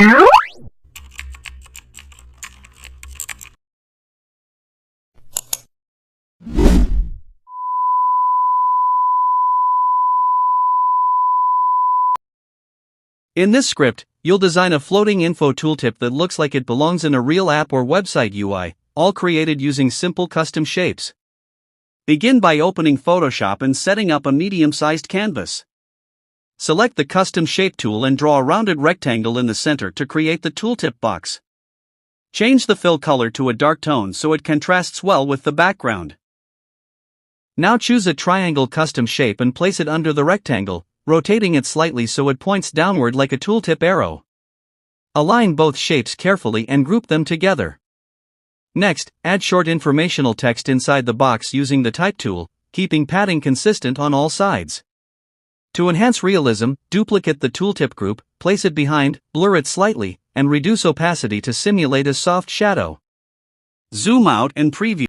In this script, you'll design a floating info tooltip that looks like it belongs in a real app or website UI, all created using simple custom shapes. Begin by opening Photoshop and setting up a medium-sized canvas. Select the Custom Shape tool and draw a rounded rectangle in the center to create the tooltip box. Change the fill color to a dark tone so it contrasts well with the background. Now choose a triangle custom shape and place it under the rectangle, rotating it slightly so it points downward like a tooltip arrow. Align both shapes carefully and group them together. Next, add short informational text inside the box using the Type tool, keeping padding consistent on all sides. To enhance realism, duplicate the tooltip group, place it behind, blur it slightly, and reduce opacity to simulate a soft shadow. Zoom out and preview.